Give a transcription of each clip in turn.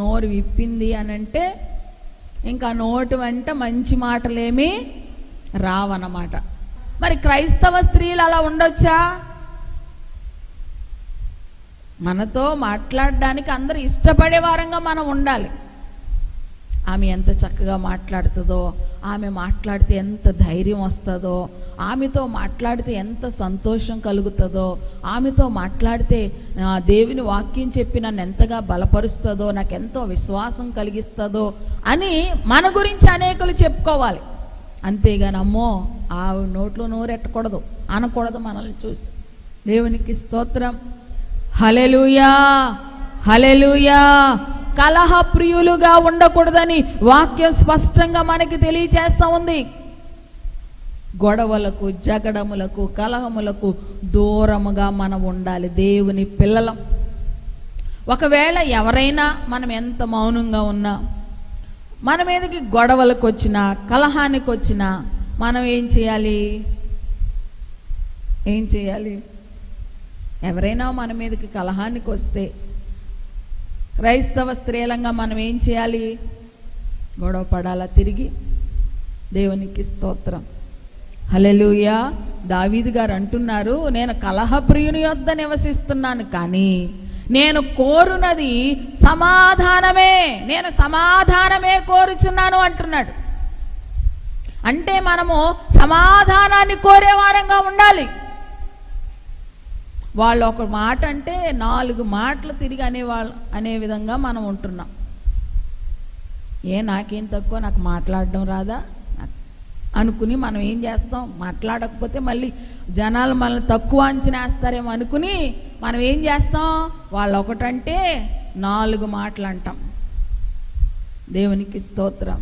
నోరు విప్పింది అని అంటే ఇంకా నోటి వెంట మంచి మాటలేమీ రావన్నమాట. మరి క్రైస్తవ స్త్రీలు అలా ఉండొచ్చా? మనతో మాట్లాడడానికి అందరూ ఇష్టపడే వారంగా మనం ఉండాలి. ఆమె ఎంత చక్కగా మాట్లాడుతుందో, ఆమె మాట్లాడితే ఎంత ధైర్యం వస్తుందో, ఆమెతో మాట్లాడితే ఎంత సంతోషం కలుగుతుందో, ఆమెతో మాట్లాడితే దేవుని వాక్యం చెప్పి నన్ను ఎంతగా బలపరుస్తుందో, నాకు ఎంతో విశ్వాసం కలిగిస్తుందో అని మన గురించి అనేకులు చెప్పుకోవాలి. అంతేగాని అమ్మో ఆవిడ నోట్లో నోరెట్టకూడదు అనకూడదు మనల్ని చూసి. దేవునికి స్తోత్రం. హల్లెలూయా, హల్లెలూయా. కలహ ప్రియులుగా ఉండకూడదని వాక్యం స్పష్టంగా మనకి తెలియచేస్తా ఉంది. గొడవలకు, జగడములకు, కలహములకు దూరముగా మనం ఉండాలి దేవుని పిల్లలం. ఒకవేళ ఎవరైనా మనం ఎంత మౌనంగా ఉన్నా, మన మీదకి గొడవలకు వచ్చినా, కలహానికి వచ్చినా మనం ఏం చేయాలి? ఏం చేయాలి? ఎవరైనా మన మీదకి కలహానికి వస్తే క్రైస్తవ స్త్రీలంగా మనం ఏం చేయాలి? గొడవ పడాలా తిరిగి? దేవునికి స్తోత్రం. హల్లెలూయా. దావీదు గారు అంటున్నారు, నేను కలహప్రియుని యొద్ద నివసిస్తున్నాను, కానీ నేను కోరునది సమాధానమే, నేను సమాధానమే కోరుచున్నాను అంటున్నాడు. అంటే మనము సమాధానాన్ని కోరే వారంగా ఉండాలి. వాళ్ళు ఒక మాట అంటే 4 మాటలు తిరిగి అనే విధంగా మనం ఉంటున్నాం. నాకేం తక్కువ, నాకు మాట్లాడడం రాదా అనుకుని మనం ఏం చేస్తాం? మాట్లాడకపోతే మళ్ళీ జనాలు మనల్ని తక్కువ అంచనా వేస్తారేమో అనుకుని మనం ఏం చేస్తాం? వాళ్ళు ఒకటంటే 4 మాటలు అంటాం. దేవునికి స్తోత్రం.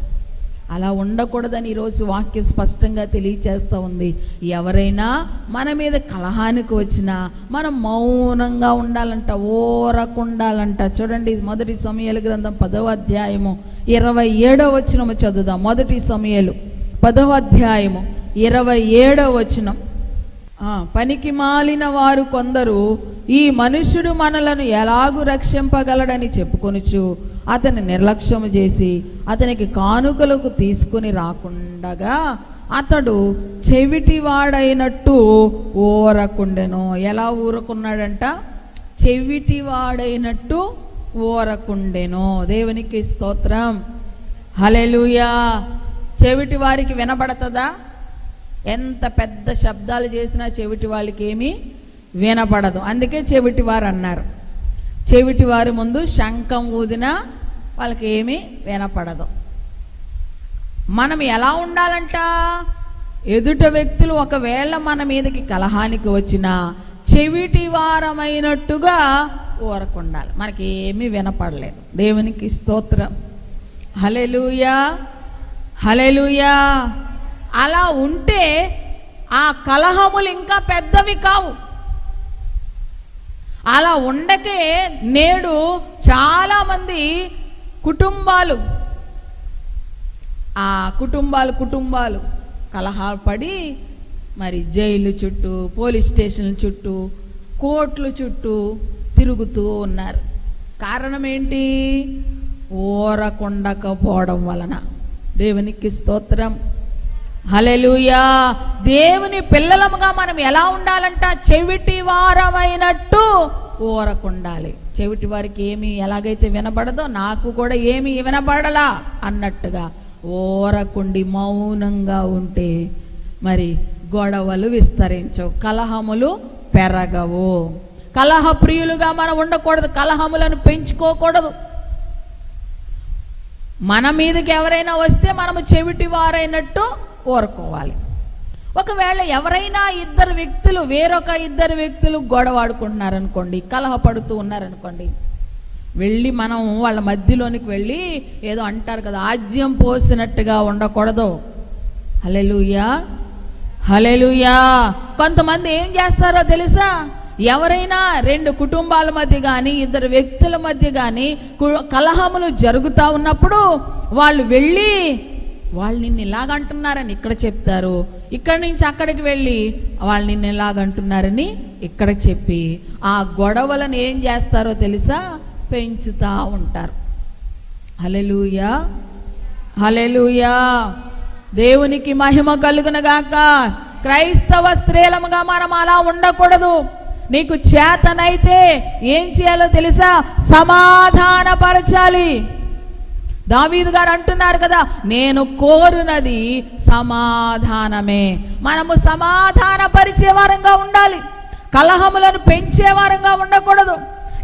అలా ఉండకూడదని ఈరోజు వాక్యం స్పష్టంగా తెలియచేస్తూ ఉంది. ఎవరైనా మన మీద కలహానికి వచ్చినా మనం మౌనంగా ఉండాలంట, ఓరకుండాలంట. చూడండి, 1 సమూయేలు గ్రంథం 10వ అధ్యాయము 27వ వచనము చదువుదాం. 1 సమూయేలు 10వ అధ్యాయము 27వ వచనం. పనికి మాలిన వారు కొందరు ఈ మనుష్యుడు మనలను ఎలాగూ రక్షింపగలడని చెప్పుకొనుచు అతని నిర్లక్ష్యం చేసి అతనికి కానుకలకు తీసుకుని రాకుండగా అతడు చెవిటివాడైనట్టు ఊరకుండెను. ఎలా ఊరకున్నాడంట? చెవిటివాడైనట్టు ఊరకుండెను. దేవునికి స్తోత్రం. హల్లెలూయా. చెవిటి వారికి వినబడతదా? ఎంత పెద్ద శబ్దాలు చేసినా చెవిటి వాళ్ళకి ఏమీ వినపడదు. అందుకే చెవిటి వారు అన్నారు. చెవిటి వారి ముందు శంఖం ఊదినా వాళ్ళకి ఏమీ వినపడదు. మనం ఎలా ఉండాలంట? ఎదుట వ్యక్తులు ఒకవేళ మన మీదకి కలహానికి వచ్చినా చెవిటి వారమైనట్టుగా ఊరకుండాలి. మనకి ఏమీ వినపడలేదు. దేవునికి స్తోత్రం. హల్లెలూయా, హల్లెలూయా. అలా ఉంటే ఆ కలహములు ఇంకా పెద్దవి కావు. అలా ఉండకే నేడు చాలా మంది కుటుంబాలు కలహాలు పడి మరి జైలు చుట్టూ, పోలీస్ స్టేషన్ల చుట్టూ, కోర్టుల చుట్టూ తిరుగుతూ ఉన్నారు. కారణం ఏంటి? ఊరకుండకపోవడం వలన. దేవునికి స్తోత్రం. హల్లెలూయా. దేవుని పిల్లలముగా మనం ఎలా ఉండాలంట? చెవిటి వారమైనట్టు ఊరకుండాలి. చెవిటి వారికి ఏమి ఎలాగైతే వినపడదో నాకు కూడా ఏమి వినపడలా అన్నట్టుగా ఊరకుండి మౌనంగా ఉంటే మరి గొడవలు విస్తరించవు, కలహములు పెరగవు. కలహ ప్రియులుగా మనం ఉండకూడదు, కలహములను పెంచుకోకూడదు. మన మీదకి ఎవరైనా వస్తే మనము చెవిటి వారైనట్టు ఊరుకోవాలి. ఒకవేళ ఎవరైనా వేరొక ఇద్దరు వ్యక్తులు గొడవాడుకుంటున్నారనుకోండి, కలహపడుతూ ఉన్నారనుకోండి, వెళ్ళి మనం వాళ్ళ మధ్యలోనికి వెళ్ళి ఏదో అంటారు కదా, ఆజ్యం పోసినట్టుగా ఉండకూడదు. హల్లెలూయా, హల్లెలూయా. కొంతమంది ఏం చేస్తారో తెలుసా? ఎవరైనా 2 కుటుంబాల మధ్య కానీ 2 వ్యక్తుల మధ్య కానీ కలహములు జరుగుతూ ఉన్నప్పుడు వాళ్ళు వెళ్ళి వాళ్ళు నిన్ను ఇలాగంటున్నారని ఇక్కడ చెప్తారు, ఇక్కడి నుంచి అక్కడికి వెళ్ళి వాళ్ళు నిన్ను ఇలాగంటున్నారని ఇక్కడ చెప్పి ఆ గొడవలను ఏం చేస్తారో తెలుసా? పెంచుతూ ఉంటారు. హల్లెలూయా, హల్లెలూయా. దేవునికి మహిమ కలుగునుగాక. క్రైస్తవ స్త్రీలముగా మనం అలా ఉండకూడదు. నీకు చేతనైతే ఏం చేయాలో తెలుసా? సమాధానపరచాలి. దావీదు గారు అంటున్నారు కదా, నేను కోరునది సమాధానమే. మనము సమాధానపరిచే వారంగా ఉండాలి, కలహములను పెంచే వారంగా ఉండకూడదు.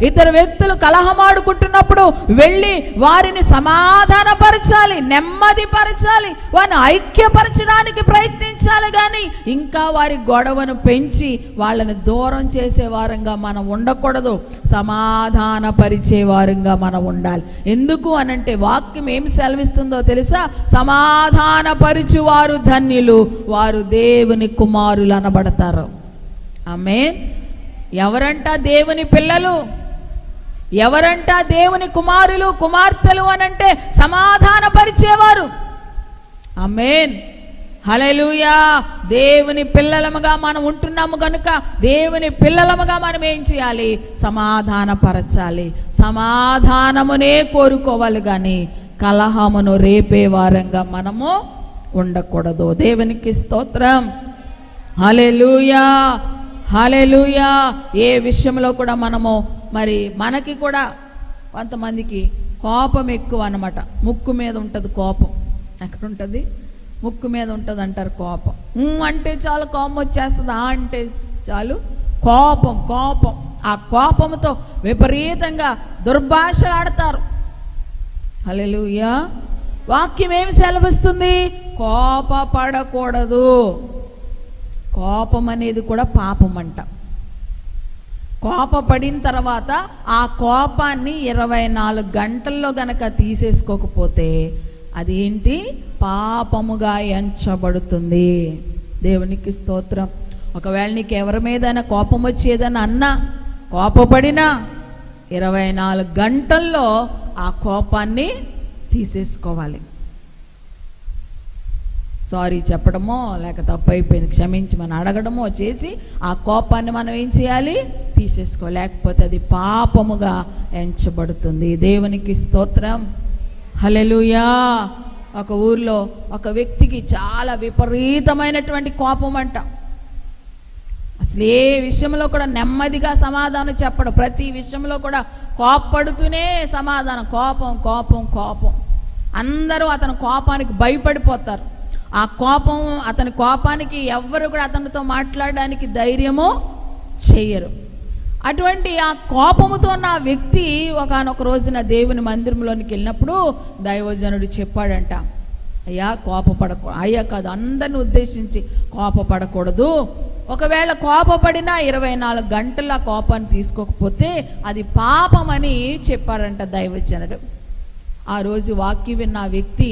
ఇద్దరు వ్యక్తులు కలహమాడుకుంటున్నప్పుడు వెళ్ళి వారిని సమాధానపరచాలి, నెమ్మదిపరచాలి, వారిని ఐక్యపరచడానికి ప్రయత్నించాలి. కానీ ఇంకా వారి గొడవను పెంచి వాళ్ళని దూరం చేసే వారంగా మనం ఉండకూడదు. సమాధానపరిచే వారంగా మనం ఉండాలి. ఎందుకు అనంటే వాక్యం ఏమి సెలవిస్తుందో తెలుసా? సమాధానపరిచువారు ధన్యులు, వారు దేవుని కుమారులు అనబడతారు. ఆమేన్. ఎవరంట దేవుని పిల్లలు? ఎవరంట దేవుని కుమారులు కుమార్తెలు అనంటే సమాధానపరిచేవారు. ఆమేన్, హల్లెలూయా. దేవుని పిల్లలముగా మనం ఉంటున్నాము కనుక దేవుని పిల్లలముగా మనం ఏం చేయాలి? సమాధానపరచాలి. సమాధానమునే కోరుకోవాలి కానీ కలహమును రేపే వారంగా మనము ఉండకూడదు. దేవునికి స్తోత్రం. హల్లెలూయా, హల్లెలూయా. ఏ విషయంలో కూడా మనము మనకి కూడా కొంతమందికి కోపం ఎక్కువ అన్నమాట. ముక్కు మీద ఉంటుంది కోపం. ఎక్కడ ఉంటుంది? ముక్కు మీద ఉంటుంది అంటారు కోపం. అంటే చాలు కోపం వచ్చేస్తుంది, అంటే చాలు కోపం. కోపం, ఆ కోపంతో విపరీతంగా దుర్భాష ఆడతారు. హల్లెలూయా. వాక్యం ఏమి సెలవిస్తుంది? కోపపడకూడదు. కోపం అనేది కూడా పాపం అంట. కోపపడిన తర్వాత ఆ కోపాన్ని 24 గంటల్లో గనక తీసేసుకోకపోతే అది ఏంటి? పాపముగా ఎంచబడుతుంది. దేవునికి స్తోత్రం. ఒకవేళ నీకు ఎవరి మీదైనా కోపం వచ్చేదని అన్నా, కోపపడినా 24 గంటల్లో ఆ కోపాన్ని తీసేసుకోవాలి. సారీ చెప్పడమో లేక తప్పు అయిపోయింది క్షమించమని అడగడమో చేసి ఆ కోపాన్ని మనం ఏం చేయాలి? తీసేసుకో. లేకపోతే అది పాపముగా ఎంచబడుతుంది. దేవునికి స్తోత్రం. హల్లెలూయా. ఒక ఊర్లో ఒక వ్యక్తికి చాలా విపరీతమైనటువంటి కోపం అంట. అసలు ఏ విషయంలో కూడా నెమ్మదిగా సమాధానం చెప్పడు. ప్రతి విషయంలో కూడా కోపడుతూనే సమాధానం. కోపం కోపం కోపం. అందరూ అతని కోపానికి భయపడిపోతారు. ఆ కోపం, అతని కోపానికి ఎవ్వరు కూడా అతనితో మాట్లాడడానికి ధైర్యము చెయ్యరు. అటువంటి ఆ కోపముతో ఉన్న వ్యక్తి ఒకానొక రోజున దేవుని మందిరంలోనికి వెళ్ళినప్పుడు దైవజనుడు చెప్పాడంట, అయ్యా కోపపడకూడదు. అయ్యా కాదు, అందరిని ఉద్దేశించి కోపపడకూడదు. ఒకవేళ కోపపడినా 24 గంటల కోపాన్ని తీసుకోకపోతే అది పాపమని చెప్పాడంట దైవజనుడు. ఆ రోజు వాక్యం విన్న ఆ వ్యక్తి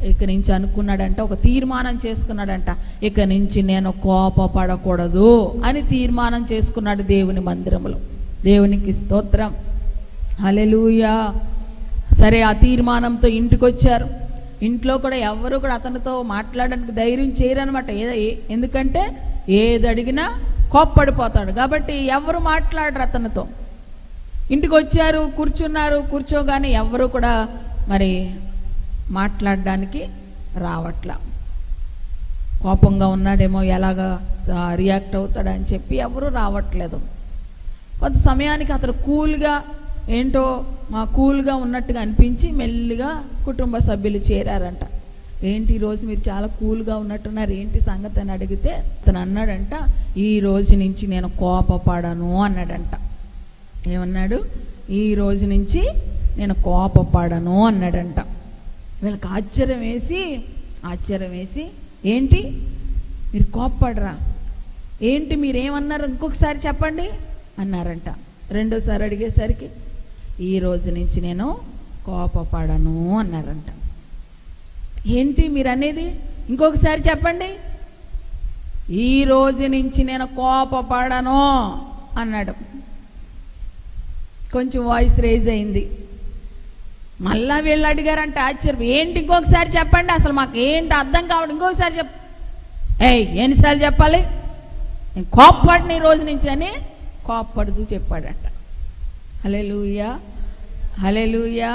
ఇక నుంచి అనుకున్నాడంట, ఒక తీర్మానం చేసుకున్నాడంట, ఇక నుంచి నేను కోపపడకూడదు అని తీర్మానం చేసుకున్నాడు దేవుని మందిరంలో. దేవునికి స్తోత్రం. హల్లెలూయా. సరే, ఆ తీర్మానంతో ఇంటికి వచ్చారు. ఇంట్లో కూడా ఎవరు కూడా అతనితో మాట్లాడడానికి ధైర్యం చేయరనమాట. ఎందుకంటే ఏది అడిగినా కోప్పడిపోతాడు కాబట్టి ఎవరు మాట్లాడరు అతనితో. ఇంటికి వచ్చారు, కూర్చున్నారు. కూర్చోగానే ఎవరు కూడా మాట్లాడడానికి రావట్లా. కోపంగా ఉన్నాడేమో, ఎలాగా రియాక్ట్ అవుతాడని చెప్పి ఎవరు రావట్లేదు. కొంత సమయానికి అతను కూల్గా ఉన్నట్టుగా అనిపించి మెల్లిగా కుటుంబ సభ్యులు చేరారంట. ఏంటి ఈరోజు మీరు చాలా కూల్గా ఉన్నట్టున్నారు, ఏంటి సంగతి అని అడిగితే అతను అన్నాడంట, ఈ రోజు నుంచి నేను కోపపడను అన్నాడంట. ఏమన్నాడు? ఈ రోజు నుంచి నేను కోపపడను అన్నాడంట. వీళ్ళకి ఆశ్చర్యం వేసి ఏంటి మీరు కోపపడరా, ఏంటి మీరేమన్నారు, ఇంకొకసారి చెప్పండి అన్నారంట. రెండోసారి అడిగేసరికి ఈ రోజు నుంచి నేను కోపపడను అన్నారంట. ఏంటి మీరు అనేది, ఇంకొకసారి చెప్పండి. ఈ రోజు నుంచి నేను కోపపడను అన్నాడు. కొంచెం వాయిస్ రేజ్ అయింది. మళ్ళా వీళ్ళు అడిగారంట ఆశ్చర్యం, ఏంటి ఇంకొకసారి చెప్పండి, అసలు మాకు ఏంటి అర్థం కావడం, ఇంకొకసారి చెప్పు. ఎన్నిసార్లు చెప్పాలి, నేను కోప్పడిన ఈ రోజు నుంచి అని కోప్పడుతూ చెప్పాడట. హల్లెలూయా, హల్లెలూయా.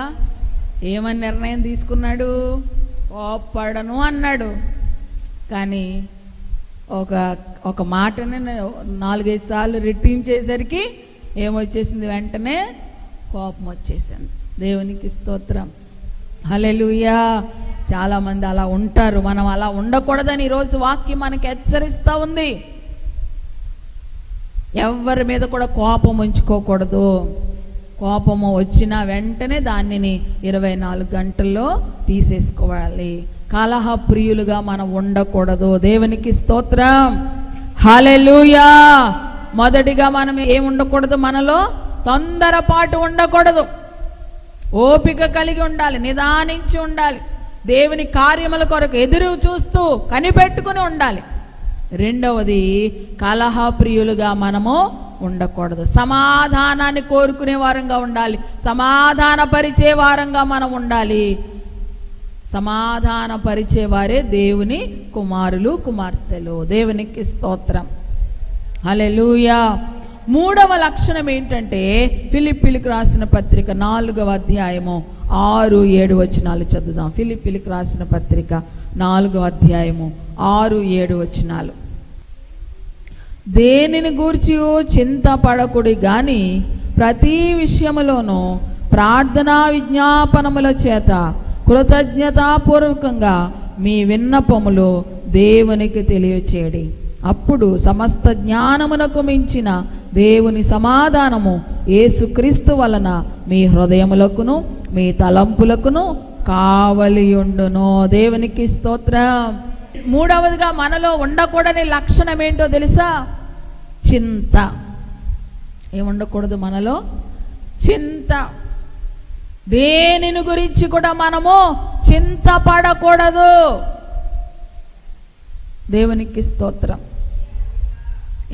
ఏమని నిర్ణయం తీసుకున్నాడు? కోప్పడను అన్నాడు. కానీ ఒక మాటని 4-5 సార్లు రెట్టించేసరికి ఏమొచ్చేసింది? వెంటనే కోపం వచ్చేసింది. దేవునికి స్తోత్రం, హల్లెలూయా. చాలామంది అలా ఉంటారు. మనం అలా ఉండకూడదని ఈరోజు వాక్యం మనకి హెచ్చరిస్తూ ఉంది. ఎవరి మీద కూడా కోపం ఉంచుకోకూడదు. కోపము వచ్చిన వెంటనే దానిని 24 గంటల్లో తీసేసుకోవాలి. కలహ ప్రియులుగా మనం ఉండకూడదు. దేవునికి స్తోత్రం, హల్లెలూయా. మొదటిగా మనం ఏం ఉండకూడదు? మనలో తొందరపాటు ఉండకూడదు. ఓపిక కలిగి ఉండాలి, నిదానించి ఉండాలి. దేవుని కార్యముల కొరకు ఎదురు చూస్తూ కనిపెట్టుకుని ఉండాలి. రెండవది, కలహ ప్రియులుగా మనము ఉండకూడదు. సమాధానాన్ని కోరుకునే వారంగా ఉండాలి. సమాధాన పరిచే వారంగా మనం ఉండాలి. సమాధాన పరిచేవారే దేవుని కుమారులు కుమార్తెలు. దేవునికి స్తోత్రం, హల్లెలూయా. మూడవ లక్షణం ఏంటంటే, ఫిలిప్పీలకు రాసిన పత్రిక 4వ అధ్యాయము 6-7 వచనాలు చదువుదాం. ఫిలిప్పీలకు రాసిన పత్రిక 4వ అధ్యాయము 6-7 వచనాలు. దేనిని గూర్చి చింతపడకుడి గాని ప్రతి విషయములోనూ ప్రార్థనా విజ్ఞాపనముల చేత కృతజ్ఞతాపూర్వకంగా మీ విన్నపములు దేవునికి తెలియచేయడి. అప్పుడు సమస్త జ్ఞానమునకు మించిన దేవుని సమాధానము యేసుక్రీస్తు వలన మీ హృదయములకును మీ తలంపులకును కావలియుండును. దేవునికి స్తోత్రం. మూడవదిగా మనలో ఉండకూడని లక్షణం ఏంటో తెలుసా? చింత. ఏముండకూడదు మనలో? చింత. దేనిని గురించి కూడా మనము చింతపడకూడదు. దేవునికి స్తోత్రం.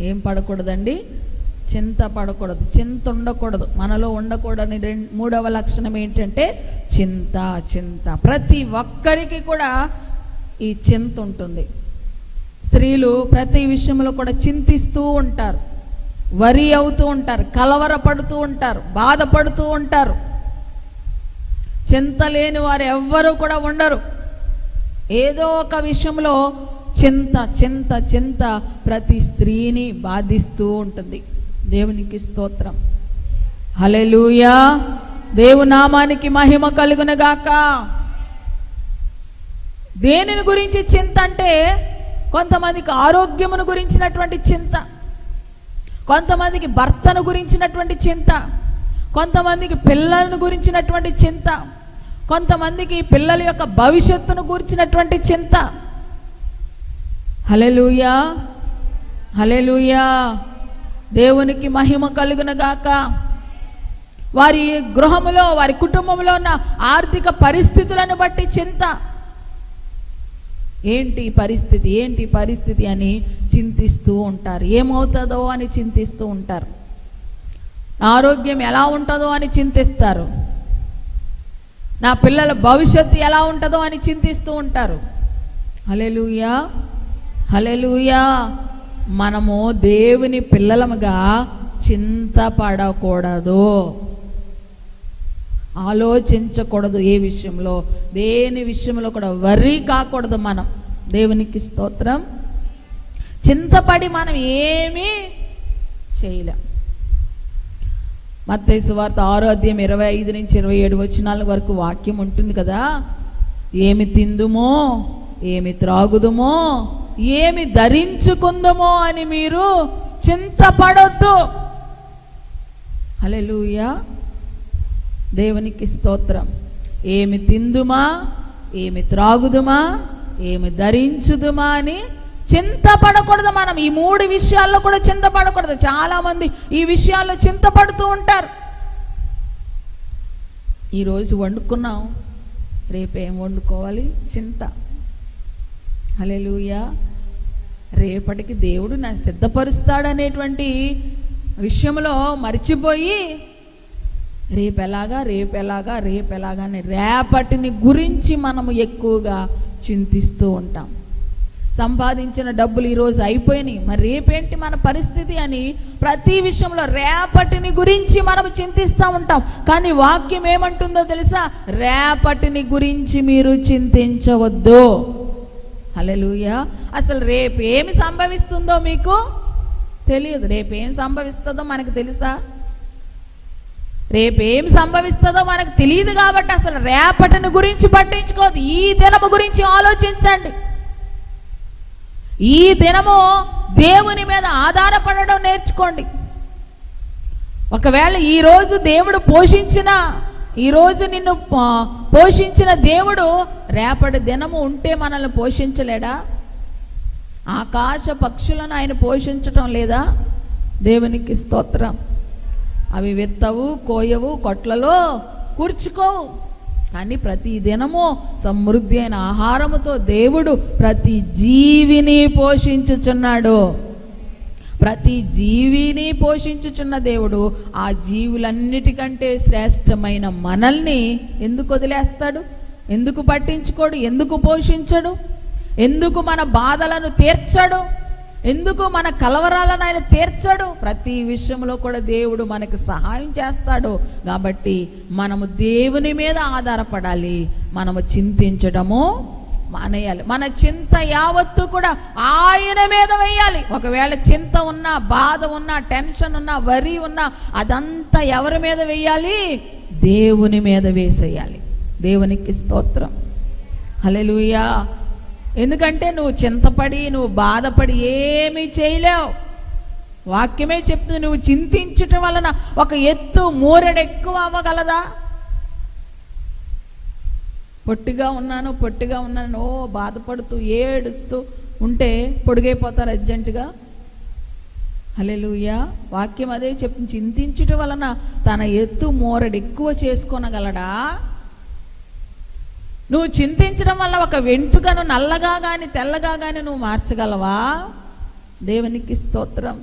ఏం పడకూడదండి? చింత పడకూడదు, చింత ఉండకూడదు. మనలో ఉండకూడని మూడవ లక్షణం ఏంటంటే చింత. చింత ప్రతి ఒక్కరికి కూడా ఈ చింత ఉంటుంది. స్త్రీలు ప్రతి విషయంలో కూడా చింతిస్తూ ఉంటారు, వరి అవుతూ ఉంటారు, కలవరపడుతూ ఉంటారు, బాధపడుతూ ఉంటారు. చింత లేని వారు ఎవ్వరూ కూడా ఉండరు. ఏదో ఒక విషయంలో చింత చింత చింత ప్రతి స్త్రీని బాధిస్తూ ఉంటుంది. దేవునికి స్తోత్రం, హల్లెలూయా. దేవునామానికి మహిమ కలుగునుగాక. దేనిని గురించి చింత అంటే, కొంతమందికి ఆరోగ్యమును గురించినటువంటి చింత, కొంతమందికి భర్తను గురించినటువంటి చింత, కొంతమందికి పిల్లలను గురించినటువంటి చింత, కొంతమందికి పిల్లల యొక్క భవిష్యత్తును గురించినటువంటి చింత. హల్లెలూయా, హల్లెలూయా. దేవునికి మహిమ కలుగునుగాక. వారి గృహములో, వారి కుటుంబంలో ఉన్న ఆర్థిక పరిస్థితులను బట్టి చింత. ఏంటి పరిస్థితి, ఏంటి పరిస్థితి అని చింతిస్తూ ఉంటారు. ఏమవుతుందో అని చింతిస్తూ ఉంటారు. ఆరోగ్యం ఎలా ఉంటుందో అని చింతిస్తారు. నా పిల్లల భవిష్యత్తు ఎలా ఉంటుందో అని చింతిస్తూ ఉంటారు. హల్లెలూయా, హల్లెలూయా. మనము దేవుని పిల్లలముగా చింతపడకూడదు, ఆలోచించకూడదు. ఏ విషయంలో, దేని విషయంలో కూడా వర్రీ కాకూడదు మనం. దేవునికి స్తోత్రం. చింతపడి మనం ఏమీ చేయలేం. మత్తయి సువార్త 6వ అధ్యాయం 25-27 వచనాల వరకు వాక్యం ఉంటుంది కదా. ఏమి తిందుమో, ఏమి త్రాగుదుమో, ఏమి ధరించుకుందుమో అని మీరు చింతపడొద్దు. హల్లెలూయా, దేవునికి స్తోత్రం. ఏమి తిందుమా, ఏమి త్రాగుదుమా, ఏమి ధరించుదుమా అని చింతపడకూడదు. మనం ఈ 3 విషయాల్లో కూడా చింతపడకూడదు. చాలా మంది ఈ విషయాల్లో చింతపడుతూ ఉంటారు. ఈరోజు వండుకున్నాం, రేపేం వండుకోవాలి? చింత. హల్లెలూయా. రేపటికి దేవుడు నా సిద్ధపరుస్తాడనేటువంటి విషయంలో మర్చిపోయి రేపెలాగా రేపెలాగా రేపెలాగా అని రేపటిని గురించి మనము ఎక్కువగా చింతిస్తూ ఉంటాం. సంపాదించిన డబ్బులు ఈరోజు అయిపోయినాయి, మరి రేపేంటి మన పరిస్థితి అని ప్రతి విషయంలో రేపటిని గురించి మనం చింతిస్తూ ఉంటాం. కానీ వాక్యం ఏమంటుందో తెలుసా? రేపటిని గురించి మీరు చింతించవద్దు. హల్లెలూయా. అసలు రేపు ఏమి సంభవిస్తుందో మీకు తెలియదు. రేపేం సంభవిస్తుందో మనకు తెలుసా? రేపేం సంభవిస్తుందో మనకు తెలియదు. కాబట్టి అసలు రేపటిని గురించి పట్టించుకోవద్దు. ఈ దినము గురించి ఆలోచించండి. ఈ దినము దేవుని మీద ఆధారపడడం నేర్చుకోండి. ఒకవేళ ఈరోజు దేవుడు ఈరోజు నిన్ను పోషించిన దేవుడు రేపటి దినము ఉంటే మనల్ని పోషించలేడా? ఆకాశ పక్షులను ఆయన పోషించటం లేదా? దేవునికి స్తోత్రం. అవి విత్తవు, కోయవు, కొట్లలో కూర్చుకోవు, కానీ ప్రతి దినము సమృద్ధి అయిన ఆహారముతో దేవుడు ప్రతి జీవిని పోషించుచున్నాడు. ప్రతి జీవిని పోషించుచున్న దేవుడు ఆ జీవులన్నిటికంటే శ్రేష్టమైన మనల్ని ఎందుకు వదిలేస్తాడు? ఎందుకు పట్టించుకోడు? ఎందుకు పోషించడు? ఎందుకు మన బాధలను తీర్చడు? ఎందుకు మన కలవరాలను ఆయన తీర్చడు? ప్రతి విషయంలో కూడా దేవుడు మనకు సహాయం చేస్తాడు. కాబట్టి మనము దేవుని మీద ఆధారపడాలి. మనము చింతించడము మానేయాలి. మన చింత యావత్తు కూడా ఆయన మీద వేయాలి. ఒకవేళ చింత ఉన్నా, బాధ ఉన్నా, టెన్షన్ ఉన్నా, వరి ఉన్నా, అదంతా ఎవరి మీద వేయాలి? దేవుని మీద వేసేయాలి. దేవునికి స్తోత్రం. హల్లెలూయా. ఎందుకంటే నువ్వు చింతపడి, నువ్వు బాధపడి ఏమీ చేయలేవు. వాక్యమే చెప్తుంది, నువ్వు చింతించటం వలన ఒక ఎత్తు మూరెడు ఎక్కువ అవ్వగలదా? పొట్టిగా ఉన్నాను ఓ బాధపడుతూ ఏడుస్తూ ఉంటే పొడిగైపోతారు అర్జెంటుగా. హల్లెలూయా. వాక్యం అదే చెప్తుంది, చింతించటం వలన తన ఎత్తు మూరెడు ఎక్కువ చేసుకోనగలడా? నువ్వు చింతించడం వల్ల ఒక వెంట్రుకను నల్లగా కానీ తెల్లగా కానీ నువ్వు మార్చగలవా? దేవునికి స్తోత్రం.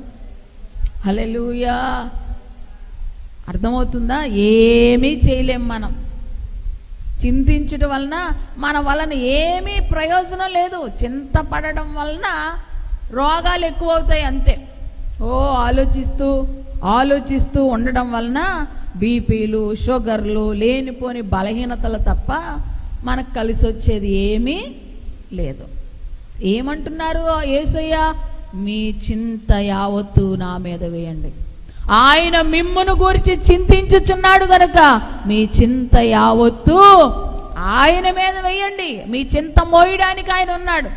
హల్లెలూయా. అర్థమవుతుందా? ఏమీ చేయలేం మనం. చింతించడం వలన మన వలన ఏమీ ప్రయోజనం లేదు. చింతపడడం వలన రోగాలు ఎక్కువ అవుతాయి అంతే. ఆలోచిస్తూ ఉండడం వలన బీపీలు, షుగర్లు, లేనిపోని బలహీనతలు తప్ప మనకు కలిసి వచ్చేది ఏమీ లేదు. ఏమంటున్నారు యేసయ్య? మీ చింత యావత్తు నా మీద వేయండి. ఆయన మిమ్మును గురించి చింతించుచున్నాడు గనుక మీ చింత యావత్తు ఆయన మీద వేయండి. మీ చింత మోయడానికి ఆయన ఉన్నాడు.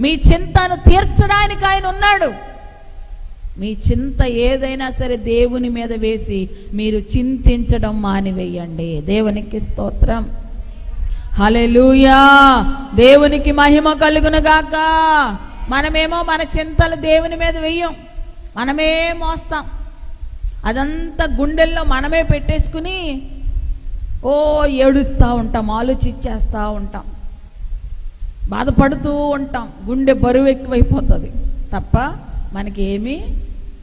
మీ చింతను తీర్చడానికి ఆయన ఉన్నాడు. మీ చింత ఏదైనా సరే దేవుని మీద వేసి మీరు చింతించడం మానివేయండి. దేవునికి స్తోత్రం. హల్లెలూయా. దేవునికి మహిమ కలుగును గాక. మనమేమో మన చింతలు దేవుని మీద వెయ్యం, మనమే మోస్తాం. అదంతా గుండెల్లో మనమే పెట్టేసుకుని ఏడుస్తూ ఉంటాం, ఆలోచించేస్తూ ఉంటాం, బాధపడుతూ ఉంటాం. గుండె బరువు ఎక్కువైపోతుంది తప్ప మనకేమీ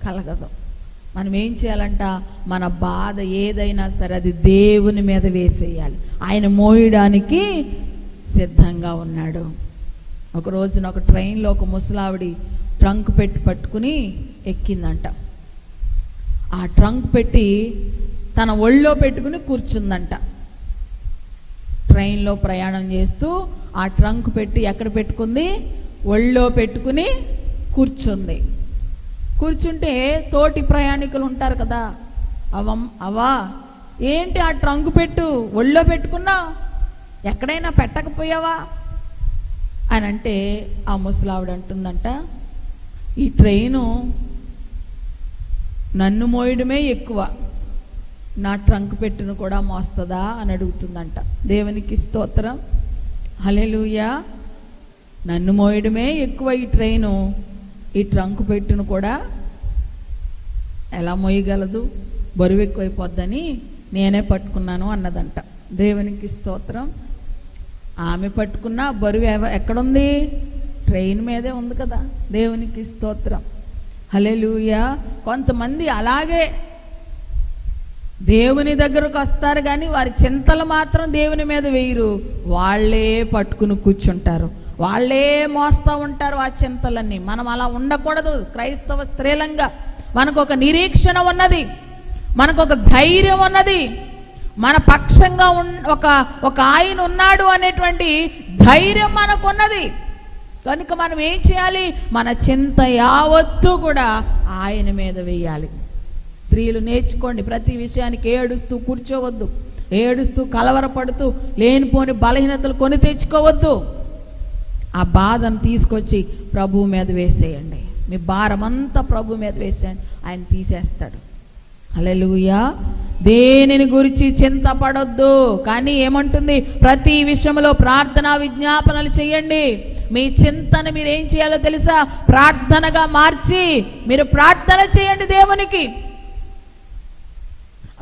కలగదు. మనం ఏం చేయాలంట? మన బాధ ఏదైనా సరే అది దేవుని మీద వేసేయాలి. ఆయన మోయడానికి సిద్ధంగా ఉన్నాడు. ఒక రోజున ఒక ట్రైన్లో ఒక ముసలావిడి ట్రంక్ పెట్టి పట్టుకుని ఎక్కిందంట. ఆ ట్రంక్ పెట్టి తన ఒళ్ళో పెట్టుకుని కూర్చుందంట. ట్రైన్లో ప్రయాణం చేస్తూ ఆ ట్రంక్ పెట్టి ఎక్కడ పెట్టుకుంది? ఒళ్ళో పెట్టుకుని కూర్చుంది. కూర్చుంటే తోటి ప్రయాణికులు ఉంటారు కదా, అవా ఏంటి ఆ ట్రంక్ పెట్టు ఒళ్ళో పెట్టుకున్నావు, ఎక్కడైనా పెట్టకపోయావా అని అంటే ఆ ముసలావిడ అంటుందంట, ఈ ట్రైను నన్ను మోయడమే ఎక్కువ, నా ట్రంక్ పెట్టును కూడా మోస్తుందా అని అడుగుతుందంట. దేవునికి స్తోత్రం. హల్లెలూయా. నన్ను మోయడమే ఎక్కువ ఈ ట్రైను, ఈ ట్రంక్ పెట్టును కూడా ఎలా మోయగలదు, బరువు ఎక్కువైపోద్దని నేనే పట్టుకున్నాను అన్నదంట. దేవునికి స్తోత్రం. ఆమె పట్టుకున్న బరువు ఎక్కడుంది? ట్రైన్ మీదే ఉంది కదా. దేవునికి స్తోత్రం. హల్లెలూయా. కొంతమంది అలాగే దేవుని దగ్గరకు వస్తారు కానీ వారి చింతలు మాత్రం దేవుని మీద వేయరు, వాళ్ళే పట్టుకుని కూర్చుంటారు. వాళ్ళే మోస్తూ ఉంటారు ఆ చింతలన్నీ. మనం అలా ఉండకూడదు. క్రైస్తవ స్త్రీలంగా మనకు ఒక నిరీక్షణ ఉన్నది, మనకు ఒక ధైర్యం ఉన్నది, మన పక్షంగా ఒక ఆయన ఉన్నాడు అనేటువంటి ధైర్యం మనకున్నది. కనుక మనం ఏం చేయాలి? మన చింత యావత్తు కూడా ఆయన మీద వేయాలి. స్త్రీలు నేర్చుకోండి, ప్రతి విషయానికి ఏడుస్తూ కూర్చోవద్దు, ఏడుస్తూ కలవరపడుతూ లేనిపోని బలహీనతలు కొని తెచ్చుకోవద్దు. ఆ బాధను తీసుకొచ్చి ప్రభు మీద వేసేయండి. మీ భారమంతా ప్రభు మీద వేసేయండి, ఆయన తీసేస్తాడు. హల్లెలూయా. దేనిని గురించి చింతపడొద్దు. కానీ ఏమంటుంది? ప్రతి విషయంలో ప్రార్థనా విజ్ఞాపనలు చేయండి. మీ చింతను మీరు ఏం చేయాలో తెలుసా? ప్రార్థనగా మార్చి మీరు ప్రార్థన చేయండి దేవునికి.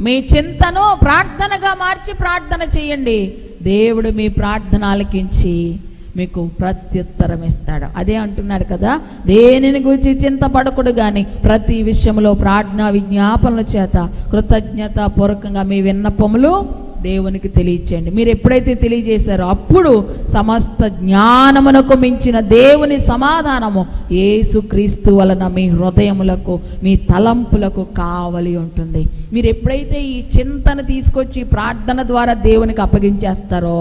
మీ చింతను ప్రార్థనగా మార్చి ప్రార్థన చేయండి. దేవుడు మీ ప్రార్థన ఆలకించి మీకు ప్రత్యుత్తరం ఇస్తాడు. అదే అంటున్నాడు కదా, దేనిని గురించి చింతపడకూడదు కానీ ప్రతి విషయంలో ప్రార్థనా విజ్ఞాపనల చేత కృతజ్ఞత పూర్వకంగా మీ విన్నపములు దేవునికి తెలియచేయండి. మీరు ఎప్పుడైతే తెలియజేశారో అప్పుడు సమస్త జ్ఞానమునకు మించిన దేవుని సమాధానము యేసుక్రీస్తు వలన మీ హృదయములకు మీ తలంపులకు కావలి ఉంటుంది. మీరు ఎప్పుడైతే ఈ చింతను తీసుకొచ్చి ప్రార్థన ద్వారా దేవునికి అప్పగించేస్తారో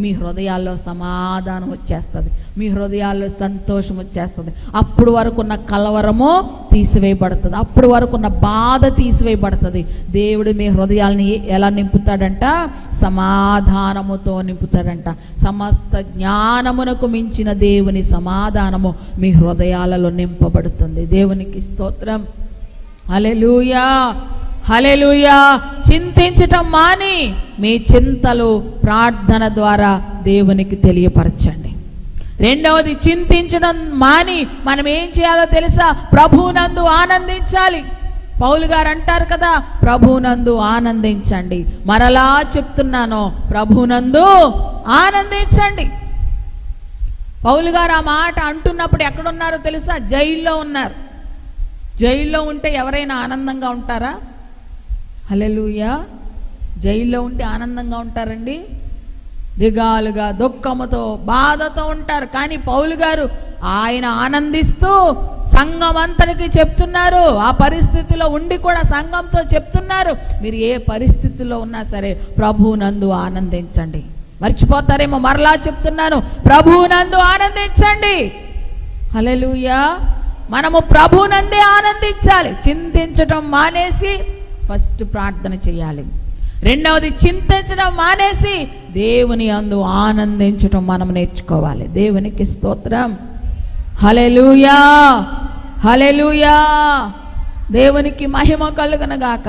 మీ హృదయాల్లో సమాధానం వచ్చేస్తుంది, మీ హృదయాల్లో సంతోషం వచ్చేస్తుంది. అప్పుడు వరకు ఉన్న కలవరము తీసివేయబడుతుంది, అప్పుడు వరకు ఉన్న బాధ తీసివేయబడుతుంది. దేవుడు మీ హృదయాల్ని ఎలా నింపుతాడంట? సమాధానముతో నింపుతాడంట. సమస్త జ్ఞానమునకు మించిన దేవుని సమాధానము మీ హృదయాలలో నింపబడుతుంది. దేవునికి స్తోత్రం. హల్లెలూయా, హల్లెలూయా. చింతించటం మాని మీ చింతలు ప్రార్థన ద్వారా దేవునికి తెలియపరచండి. రెండవది, చింతించడం మాని మనం ఏం చేయాలో తెలుసా? ప్రభువునందు ఆనందించాలి. పౌలు గారు అంటారు కదా, ప్రభువునందు ఆనందించండి. మరలా చెప్తున్నాను, ప్రభువునందు ఆనందించండి. పౌలు గారు ఆ మాట అంటున్నప్పుడు ఎక్కడున్నారో తెలుసా? జైల్లో ఉన్నారు. జైల్లో ఉంటే ఎవరైనా ఆనందంగా ఉంటారా? హల్లెలూయా. జైల్లో ఉంటే ఆనందంగా ఉంటారండి? దిగాలుగా దుఃఖముతో బాధతో ఉంటారు. కానీ పౌలు గారు ఆయన ఆనందిస్తూ సంఘం అంతటికి చెప్తున్నారు. ఆ పరిస్థితిలో ఉండి కూడా సంఘంతో చెప్తున్నారు, మీరు ఏ పరిస్థితిలో ఉన్నా సరే ప్రభువునందు ఆనందించండి. మర్చిపోతారేమో, మరలా చెప్తున్నాను, ప్రభువునందు ఆనందించండి. హల్లెలూయా. మనము ప్రభువునందే ఆనందించాలి. చింతించటం మానేసి ఫస్ట్ ప్రార్థన చేయాలి. రెండవది, చింతించడం మానేసి దేవుని యందు ఆనందించటం మనం నేర్చుకోవాలి. దేవునికి స్తోత్రం. హల్లెలూయా, హల్లెలూయా. దేవునికి మహిమ కలుగునగాక.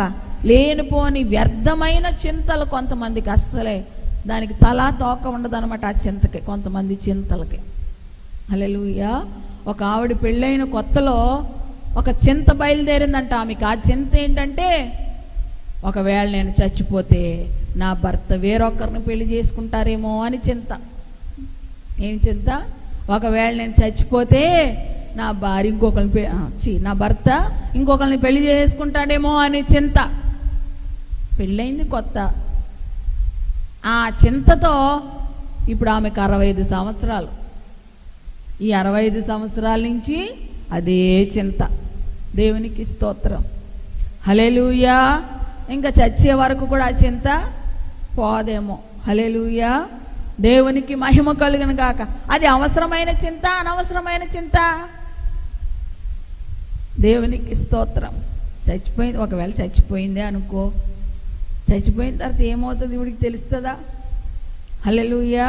లేనిపోని వ్యర్థమైన చింతలు కొంతమందికి అస్సలే దానికి తలా తోక ఉండదు అనమాట. ఆ చింతకి, కొంతమంది చింతలకి. హల్లెలూయా. ఒక ఆవిడ పెళ్ళైన కొత్తలో ఒక చింత బయలుదేరిందంట ఆమెకి. ఆ చింత ఏంటంటే, ఒకవేళ నేను చచ్చిపోతే నా భర్త వేరొకరిని పెళ్లి చేసుకుంటారేమో అని చింత. ఏం చింత? ఒకవేళ నేను చచ్చిపోతే నా భార్య నా భర్త ఇంకొకరిని పెళ్లి చేసుకుంటాడేమో అని చింత. పెళ్ళైంది కొత్త. ఆ చింతతో ఇప్పుడు ఆమెకు 65 సంవత్సరాలు. ఈ 65 సంవత్సరాల నుంచి అదే చింత. దేవునికి స్తోత్రం. హల్లెలూయా. ఇంకా చచ్చే వరకు కూడా ఆ చింత పోదేమో. హల్లెలూయా. దేవునికి మహిమ కలుగును గాక. అది అవసరమైన చింత, అనవసరమైన చింత? దేవునికి స్తోత్రం. చచ్చిపోయింది, ఒకవేళ చచ్చిపోయిందే అనుకో, చచ్చిపోయిన తర్వాత ఏమవుతుంది ఈవిడికి తెలుస్తుందా? హల్లెలూయా,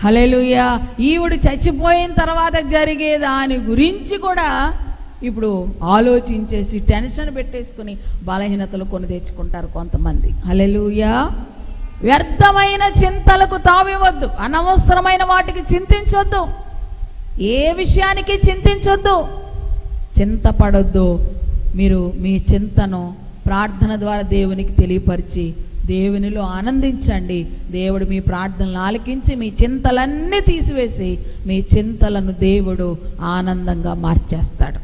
హల్లెలూయా. ఈవిడు చచ్చిపోయిన తర్వాత జరిగే దాని గురించి కూడా ఇప్పుడు ఆలోచించేసి టెన్షన్ పెట్టేసుకుని బలహీనతలు కొని తెచ్చుకుంటారు కొంతమంది. హల్లెలూయా. వ్యర్థమైన చింతలకు తావివ్వద్దు. అనవసరమైన వాటికి చింతించొద్దు. ఏ విషయానికి చింతించొద్దు, చింతపడొద్దు. మీరు మీ చింతను ప్రార్థన ద్వారా దేవునికి తెలియపరిచి దేవునిలో ఆనందించండి. దేవుడు మీ ప్రార్థనలు ఆలకించి మీ చింతలన్నీ తీసివేసి మీ చింతలను దేవుడు ఆనందంగా మార్చేస్తాడు.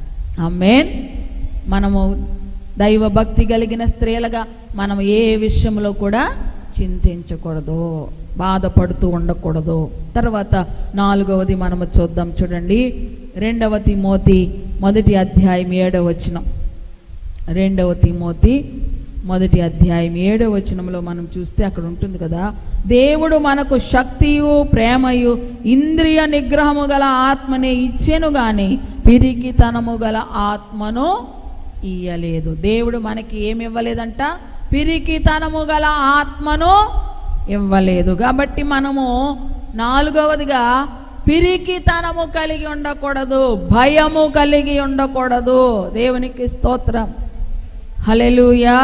ఆమేన్. మనము దైవ భక్తి కలిగిన స్త్రీలుగా మనం ఏ విషయంలో కూడా చింతించకూడదు, బాధపడుతూ ఉండకూడదు. తర్వాత 4వది మనము చూద్దాం, చూడండి. 2వ తిమోతి 1వ అధ్యాయం 7వ వచనం. 2వ తిమోతి 1వ అధ్యాయం 7వ వచనంలో మనం చూస్తే అక్కడ ఉంటుంది కదా, దేవుడు మనకు శక్తియు ప్రేమయు ఇంద్రియ నిగ్రహము గల ఆత్మనే ఇచ్చెను గాని పిరికితనము గల ఆత్మను ఇయ్యలేదు. దేవుడు మనకి ఏమి ఇవ్వలేదంట? పిరికితనము గల ఆత్మను ఇవ్వలేదు. కాబట్టి మనము 4వదిగా పిరికితనము కలిగి ఉండకూడదు, భయము కలిగి ఉండకూడదు. దేవునికి స్తోత్రం, హల్లెలూయా.